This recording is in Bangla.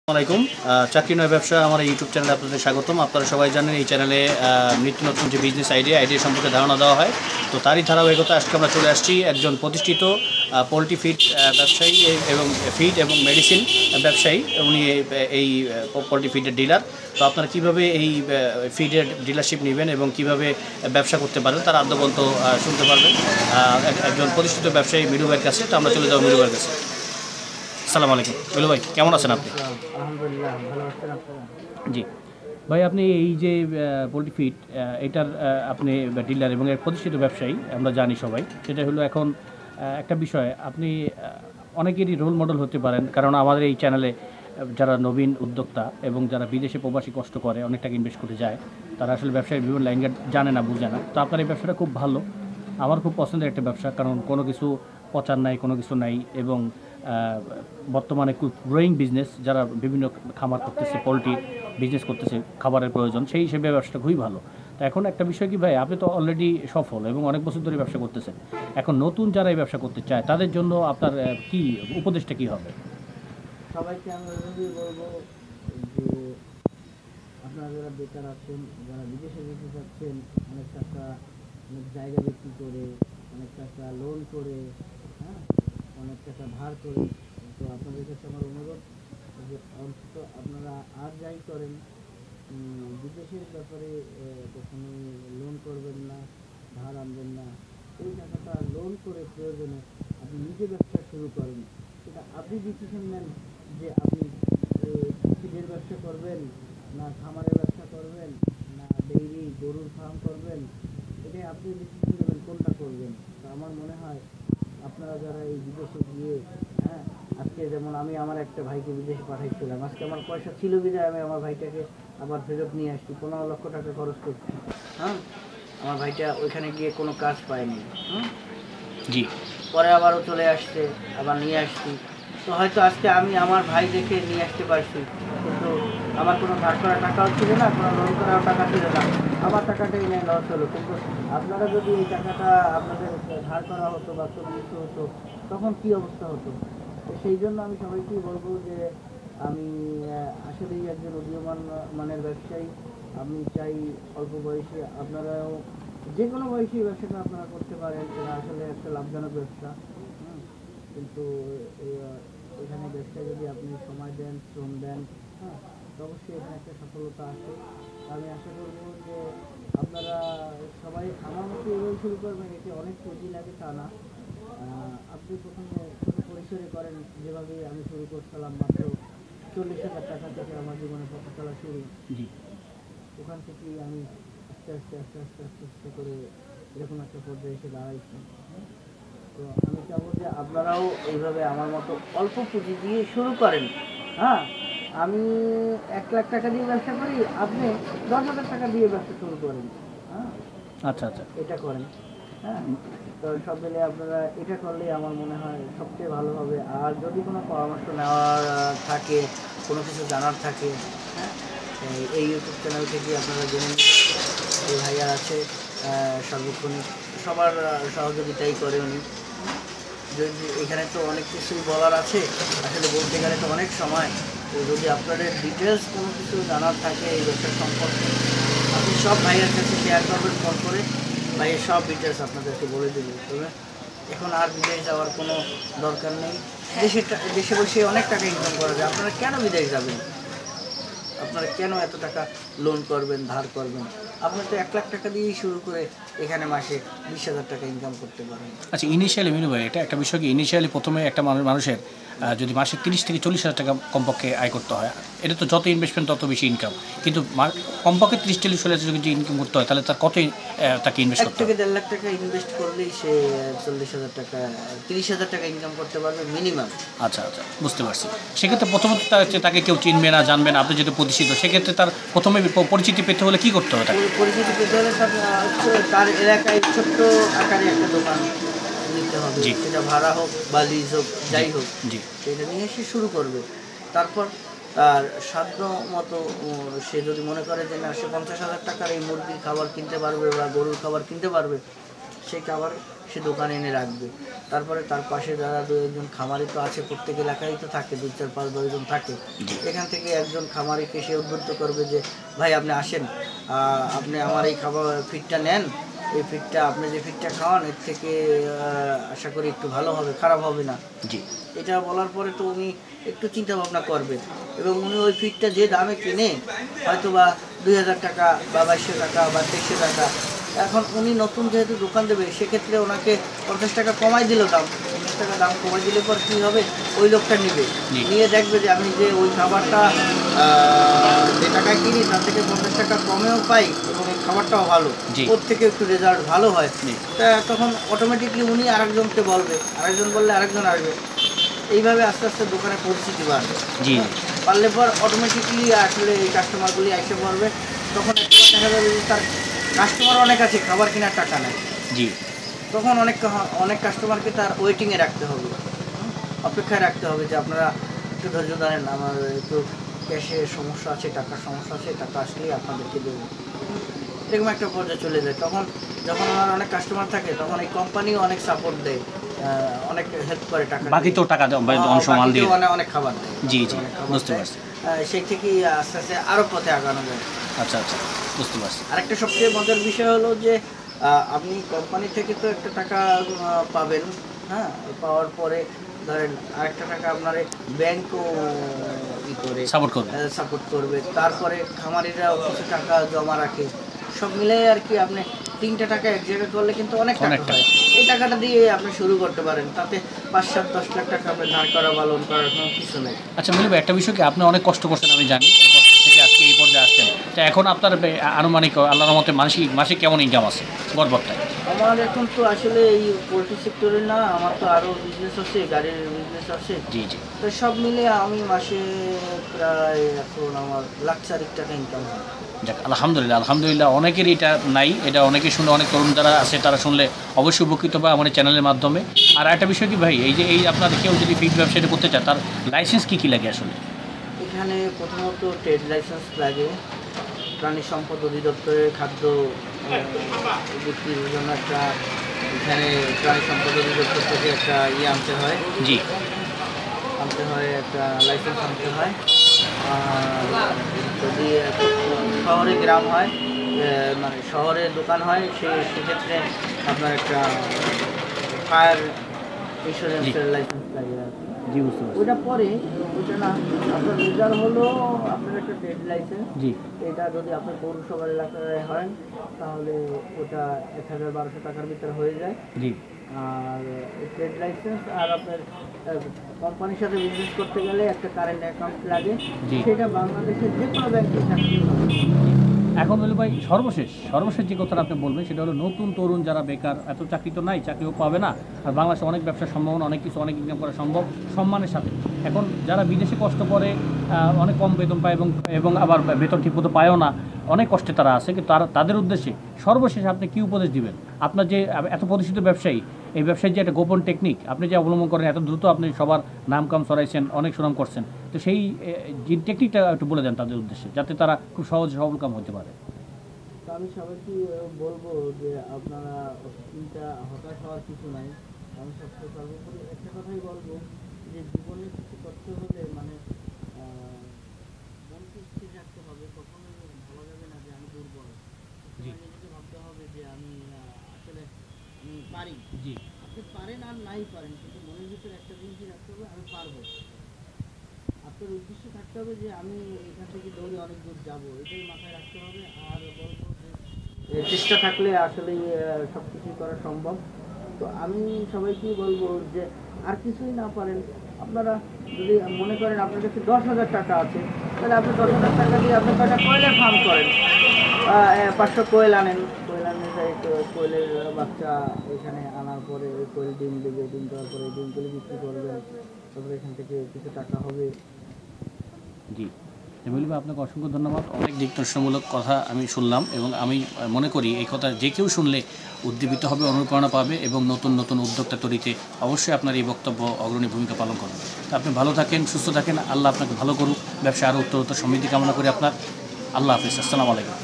আসসালামাইকুম। চাকরি নয় ব্যবসা আমার ইউটিউব চ্যানেলে আপনাদের স্বাগতম। আপনারা সবাই জানেন এই চ্যানেলে নিত্য নতুন যে বিজনেস আইডিয়া সম্পর্কে ধারণা দেওয়া হয়। তো তারই ধারাবাহিকতা আজকে আমরা চলে আসছি একজন প্রতিষ্ঠিত পোলট্রি ফিড ব্যবসায়ী এবং ফিড এবং মেডিসিন ব্যবসায়ী। উনি এই পোলট্রি ফিডের ডিলার। তো আপনারা কীভাবে এই ফিডের ডিলারশিপ নেবেন এবং কীভাবে ব্যবসা করতে পারেন তার আদ্যবন্ত শুনতে পারবেন একজন প্রতিষ্ঠিত ব্যবসায়ী মিলু ভাইয়ের কাছে। তো আমরা চলে যাবো মিলু ভাইয়ের কাছে। আসসালামু আলাইকুম মিলু ভাই, কেমন আছেন আপনি? আলহামদুলিল্লাহ, ভালো আছেন আপনারা? জি ভাই, আপনি এই যে পোলট্রি ফিড এটার আপনি ডিলার এবং এর প্রতিষ্ঠিত ব্যবসায়ী আমরা জানি সবাই। সেটা হলো এখন একটা বিষয়, আপনি অনেকেরই রোল মডেল হতে পারেন, কারণ আমাদের এই চ্যানেলে যারা নবীন উদ্যোক্তা এবং যারা বিদেশে প্রবাসী কষ্ট করে অনেক টাকা ইনভেস্ট করে যায়, তারা আসলে ব্যবসায়ীর বিভিন্ন লাইনঘাট জানে না, বুঝে না। তো আপনার এই ব্যবসাটা খুব ভালো, আমার খুব পছন্দের একটা ব্যবসা, কারণ কোনো কিছু পচার নাই, কোনো কিছু নাই, এবং বর্তমানে খুব গ্রোয়িং বিজনেস, যারা বিভিন্ন খামার করতেছে, পোলট্রি বিজনেস করতেছে, খাবারের প্রয়োজন, সেই হিসেবে ব্যবসাটা খুবই ভালো। তো এখন একটা বিষয় কি ভাই, আপনি তো অলরেডি সফল এবং অনেক বছর ধরে ব্যবসা করতেছেন। এখন নতুন যারা এই ব্যবসা করতে চায় তাদের জন্য আপনার কি উপদেশটা কি হবে? সবাইকে আমি এভাবেই বলবো যে আপনারা যারা বেকার আছেন, যারা বিদেশে যেতে চাচ্ছেন, অনেক টাকা অনেক জায়গা বিক্রি করে, অনেক টাকা লোন করে, হ্যাঁ, অনেক টাকা ধার করে, তো আপনাদের কাছে আমার অনুরোধ যে অন্তত আপনারা আর যাই করেন বিদেশের ব্যাপারে কখনোই লোন করবেন না, ধার আনবেন না। এই টাকাটা লোন করে প্রয়োজনে আপনি নিজে ব্যবসা শুরু করেন। সেটা আপনি ডিসিশন নেন যে আপনি ফিডের ব্যবসা করবেন, না খামারের ব্যবসা করবেন, না ডেইরি গরুর ফার্ম করবেন। এটাই আপনি ডিসিশন নেবেন কোনটা করবেন। তো আমার মনে হয় আপনারা যারা এই বিদেশে গিয়ে, হ্যাঁ, আজকে যেমন আমি আমার একটা ভাইকে বিদেশে পাঠাইছিলাম, আজকে আমার পয়সা ছিল বিদায় আমি আমার ভাইটাকে আবার ফেরত নিয়ে আসছি, 15 লক্ষ টাকা খরচ করছি। হ্যাঁ, আমার ভাইটা ওইখানে গিয়ে কোনো কাজ পায়নি। জি, পরে আবারও চলে আসছে, আবার নিয়ে আসছি। তো হয়তো আজকে আমি আমার ভাই দেখে নিয়ে আসতে পারছি, কিন্তু আমার কোনো ধার করা টাকাও ছিল না, কোনো লোন করাও টাকা ছিল না, আমার টাকাটাই নেই, লস হলো। কিন্তু আপনারা যদি এই টাকাটা আপনাদের ধার করা হতো বা চল্লিশ হতো, তখন কী অবস্থা হতো? তো সেই জন্য আমি সবাইকেই বলবো যে আমি আসলেই একজন উদীয়মান মানের ব্যবসায়ী। আমি চাই অল্প বয়সে আপনারাও যে কোনো বয়সী ব্যবসাটা আপনারা করতে পারেন, এটা আসলে একটা লাভজনক ব্যবসা। কিন্তু এখানে ব্যবসায় যদি আপনি সময় দেন, শ্রম দেন, হ্যাঁ, তো অবশ্যই এখানে একটা সফলতা আসে। আমি আশা করবো যে আপনারা সবাই আমার মতো এভাবে শুরু করবেন। এতে অনেক পুঁজি লাগে তা না, আপনি প্রথমে ছোটো পরিসরে করেন, যেভাবে আমি শুরু করছিলাম মাত্র 40,000 টাকা থেকে আমার জীবনে পথ চলা শুরু। জি, ওখান থেকেই আমি আস্তে আস্তে আস্তে আস্তে আস্তে আস্তে করে এরকম একটা পর্যায়ে এসে দাঁড়াইছি। তো আমি চাবো যে আপনারাও এইভাবে আমার মতো অল্প পুঁজি দিয়ে শুরু করেন। হ্যাঁ, আমি 1 লাখ টাকা দিয়ে ব্যবসা করি, আপনি 10,000 টাকা দিয়ে ব্যবসা শুরু করেন। হ্যাঁ, আচ্ছা আচ্ছা, এটা করেন। হ্যাঁ, তো সব মিলে আপনারা এটা করলে আমার মনে হয় সবচেয়ে ভালো হবে। আর যদি কোনো পরামর্শ নেওয়ার থাকে, কোনো কিছু জানার থাকে, হ্যাঁ, এই ইউটিউব চ্যানেল থেকে আপনারা জেনে নিন। এই ভাইয়া আছে, সর্বক্ষণিক সবার সহযোগিতাই করে উনি। যদি এখানে তো অনেক কিছুই বলার আছে, আসলে বলতে গেলে তো অনেক সময়। তো যদি আপনাদের ডিটেলস কোনো কিছু জানার থাকে এই ব্যবসার সম্পর্কে, আপনি সব ভাইয়ের কাছে শেয়ার করবেন ফোন করে, ভাইয়ের সব ডিটেলস আপনাদেরকে বলে দেবে। তবে এখন আর বিদেশ যাওয়ার কোনো দরকার নেই, দেশে বসে অনেক টাকা ইনকাম করা যায়। আপনারা কেন বিদেশ যাবেন? আপনারা কেন এত টাকা লোন করবেন, ধার করবেন? আপনি তো 1 লাখ টাকা দিয়েই শুরু করে এখানে মাসে 20,000 টাকা ইনকাম করতে পারেন। আচ্ছা, ইনিশিয়ালি মিনু ভাই, এটা একটা বিষয় কি, ইনিশিয়ালি প্রথমে একটা মানুষের যদি মাসে 30 থেকে 40,000 টাকা কমপক্ষে আয় করতে হয়, এটা তো যত ইনভেস্টমেন্ট তত বেশি ইনকাম, কিন্তু কমপক্ষে 30-40,000 যদি ইনকাম করতে হয় তাহলে তার কতই তাকে ইনভেস্ট 1 করতে থেকে হবে? 1.5 লাখ টাকা ইনভেস্ট করলেই সে 40,000 টাকা 30,000 টাকা ইনকাম করতে পারবে মিনিমাম। আচ্ছা আচ্ছা, বুঝতে পারছি। সেক্ষেত্রে প্রথমত তাকে কেউ চিনবে না, জানবে না, আপনি যেহেতু প্রতিষ্ঠিত, সেক্ষেত্রে তার প্রথমে পরিচিতি পেতে হলে কী করতে হবে তাকে? পরিচিতি পেতে হলে তার এলাকায় ছোট্ট আকারে একটা দোকান নিতে হবে, জি, সেটা ভাড়া হোক বা লিজ হোক, যাই হোক, জি, সেটা নিয়ে এসে শুরু করবে। তারপর তার সাধ্য মতো সে যদি মনে করে যে না, সে 50,000 টাকার এই মুরগির খাবার কিনতে পারবে বা গরুর খাবার কিনতে পারবে, সেই খাবার সে দোকানে এনে রাখবে। তারপরে তার পাশে যারা 2-1 জন খামারি তো আছে, প্রত্যেক এলাকায় তো থাকে, 2, 4, 5, 10 জন থাকে। এখান থেকে একজন খামারিকে সে উদ্বুদ্ধ করবে যে ভাই আপনি আসেন, আপনি আমার এই খাবার ফিডটা নেন, এই ফিডটা আপনি যে ফিডটা খাওয়ান এর থেকে আশা করি একটু ভালো হবে, খারাপ হবে না। জি, এটা বলার পরে তো উনি একটু চিন্তা ভাবনা করবেন এবং উনি ওই ফিডটা যে দামে কিনে হয়তো বা 2000 টাকা বা 2200 টাকা বা 2300 টাকা, এখন উনি নতুন যেহেতু দোকান দেবে সেক্ষেত্রে ওনাকে 50 টাকা কমাই দিল, দাম 50 টাকা দাম কমাই দিলে পর কী হবে, ওই লোকটা নেবে, নিয়ে দেখবে যে আমি যে ওই খাবারটা যে টাকায় কিনি তার থেকে 50 টাকা কমেও পাই এবং এই খাবারটাও ভালো, ওর থেকে একটু রেজাল্ট ভালো হয়। তা তখন অটোমেটিকলি উনি আরেকজনকে বলবে, আরেকজন বললে আরেকজন আসবে, এইভাবে আস্তে আস্তে দোকানে পরিচিতি বাড়বে। জি, পারলে পর অটোমেটিকলি আসলে এই কাস্টমারগুলি এসে পড়বে। তখন একটা দেখা যাবে যে তার কাস্টমার অনেক আছে, খাবার কেনার টাকা নেই। জি, তখন অনেক কাস্টমারকে তার ওয়েটিংয়ে রাখতে হবে, অপেক্ষায় রাখতে হবে যে আপনারা একটু ধৈর্য ধরেন, আমার একটু ক্যাশে সমস্যা আছে, টাকার সমস্যা আছে, টাকা আসলেই আপনাদেরকে দেবো। এরকম একটা পর্যায়ে চলে যায়। তখন যখন আমার অনেক কাস্টমার থাকে তখন এই কোম্পানিও অনেক সাপোর্ট দেয়, অনেক হেল্প করে, টাকা বাকি তো টাকা মাল দিয়ে অনেক খাবার দেয়। জি, জি, বুঝতে পারছি। সেই থেকেই আস্তে আস্তে আরও পথে আগানো যায়। আচ্ছা, আচ্ছা, বুঝতে পারছি। আরেকটা সবচেয়ে মজার বিষয় হলো যে আপনি কোম্পানি থেকে তো একটা টাকা পাবেন, হ্যাঁ, পাওয়ার পরে ধরেন আরেকটা টাকা আপনার ব্যাংকও সাপোর্ট করবে, তারপরে খামারিরাও কিছু টাকা জমা রাখে, সব মিলাই আর কি আপনি 3টা টাকা এক জায়গায় করলে কিন্তু অনেক টাকা হয়। এই টাকাটা দিয়ে আপনি শুরু করতে পারেন, তাতে 5-7-10 লাখ টাকা আপনি ধার করা পালন করার কোনো কিছু নেই। আচ্ছা মিলু ভাই, একটা বিষয় কি, আপনি অনেক কষ্ট করছেন আমি জানি, এই কষ্ট থেকে আজকে এই পর্যায়ে আসছেন, তো এখন আপনার আনুমানিক আল্লাহর মতে মাসে কেমন ইনকাম আছে গড়পড়তায়? আমার এখন তো আসলে এই পোলট্রি সেক্টরে না, আমার তো আরও বিজনেস আছে, গাড়ির বিজনেস আছে। জি, জি, তো সব মিলে আমি মাসে প্রায় এখন আমার 1,04,000 টাকা ইনকাম হয়। যাক, আলহামদুলিল্লাহ, অনেকের এটা নাই, এটা অনেকে শুনে, অনেক তরুণ যারা আছে তারা শুনলে অবশ্যই উপকৃত পায় আমাদের চ্যানেলের মাধ্যমে। আর একটা বিষয় কি ভাই, এই আপনার কেউ যদি ফিড ব্যবসাটা করতে চায় তার লাইসেন্স কী লাগে আসলে? এখানে প্রথমত ট্রেড লাইসেন্স লাগে, প্রাণী সম্পদ অধিদপ্তরের খাদ্য বিক্রির জন্য একটা, এখানে প্রাণী সম্পদ অধিদপ্তর থেকে একটা আনতে হয়। জি, আনতে হয়, একটা লাইসেন্স আনতে হয়। আর যদি শহরে গ্রাম হয়, মানে শহরে দোকান হয়, সেক্ষেত্রে আপনার একটা ফায়ার ইন্স্যুরেন্সের লাইসেন্স লাগে আর কি। জি, বুঝতে পারছি। ওটা পরে, ওটা না, আপনার রেজাল্ট হলো আপনার একটা ট্রেড লাইসেন্স। জি, এটা যদি আপনার পৌরসভার এলাকায় হয় তাহলে ওটা 1,000-1,200 টাকার ভিতরে হয়ে যায়। জি, আর ট্রেড লাইসেন্স আর আপনার কোম্পানির সাথে বিজনেস করতে গেলে একটা কারেন্ট অ্যাকাউন্ট লাগে, সেটা বাংলাদেশের যে কোনো ব্যাংকে থাকতে হবে। এখন বলি ভাই, সর্বশেষ যে কথাটা আপনি বলবেন সেটা হলো, নতুন তরুণ যারা বেকার, এত চাকরি তো নাই, চাকরিও পাবে না, আর বাংলাদেশে অনেক ব্যবসার সম্ভাবনা, অনেক কিছু, অনেক ইনকাম করা সম্ভব সম্মানের সাথে। এখন যারা বিদেশে কষ্ট করে অনেক কম বেতন পায় এবং আবার বেতন ঠিকমতো পায়ও না, অনেক কষ্টে তারা আছে, কিন্তু তাদের উদ্দেশ্যে সর্বশেষ আপনি কী উপদেশ দিবেন? আপনার যে এত প্রতিষ্ঠিত ব্যবসায়ী, এই ব্যবসায়ীর যে একটা গোপন টেকনিক আপনি যে অবলম্বন করেন, এত দ্রুত আপনি সবার নাম কাম ছড়াইছেন, অনেক সুনাম করছেন, তো সেই যে টেকনিকটা একটু বলে দেন তাদের উদ্দেশ্যে, যাতে তারা খুব সহজে সফল কাম হতে পারে। তো আমি সবাইকে বলবো যে আপনারা চিন্তা হতাশ হওয়ার কিছু নাই। আমি সবচেয়ে সর্বোপরি একটা কথাই বলবো যে জীবনে কিছু করতে হলে মানে মনকে স্থির রাখতে হবে, কখনোই ভাবা যাবে না যে আমি দুর্বল, নিজেকে ভাবতে হবে যে আমি আসলে আমি পারি। জি, আপনি পারেন আর নাই পারেন, কিন্তু মনের ভিতরে একটা জিনিসই রাখতে হবে, আমি পারবো। আপনার উদ্দেশ্য থাকতে হবে যে আমি এখান থেকে দৌড়ে অনেক দূর যাবো, এটাই মাথায় রাখতে হবে। আর বলবো যে চেষ্টা থাকলে আসলেই সব কিছুই করা সম্ভব। তো আমি সবাইকেই বলবো যে আর কিছুই না পারেন, আপনারা যদি মনে করেন আপনার কাছে 10,000 টাকা আছে, তাহলে আপনি 10,000 টাকা দিয়ে আপনি কয়টা কোয়েলের ফার্ম করেন, 500 কোয়েল আনেন, কোয়েলের বাচ্চা এখানে আনার পরে ওই কোয়েল ডিম দেবে, ডিম দেওয়ার পরে ডিমগুলি বিক্রি করবেন, তারপরে এখান থেকে কিছু টাকা হবে। জি, বলবো আপনাকে অসংখ্য ধন্যবাদ। অনেক দিকদর্শনমূলক কথা আমি শুনলাম এবং আমি মনে করি এই কথা যে কেউ শুনলে উদ্দীপিত হবে, অনুপ্রেরণা পাবে এবং নতুন নতুন উদ্যোক্তা তৈরিতে অবশ্যই আপনার এই বক্তব্য অগ্রণী ভূমিকা পালন করবে। তো আপনি ভালো থাকেন, সুস্থ থাকেন, আল্লাহ আপনাকে ভালো করুক, ব্যবসা আরও উত্তরোত্তর সমৃদ্ধি কামনা করি আপনার। আল্লাহ হাফিজ, আসসালামু আলাইকুম।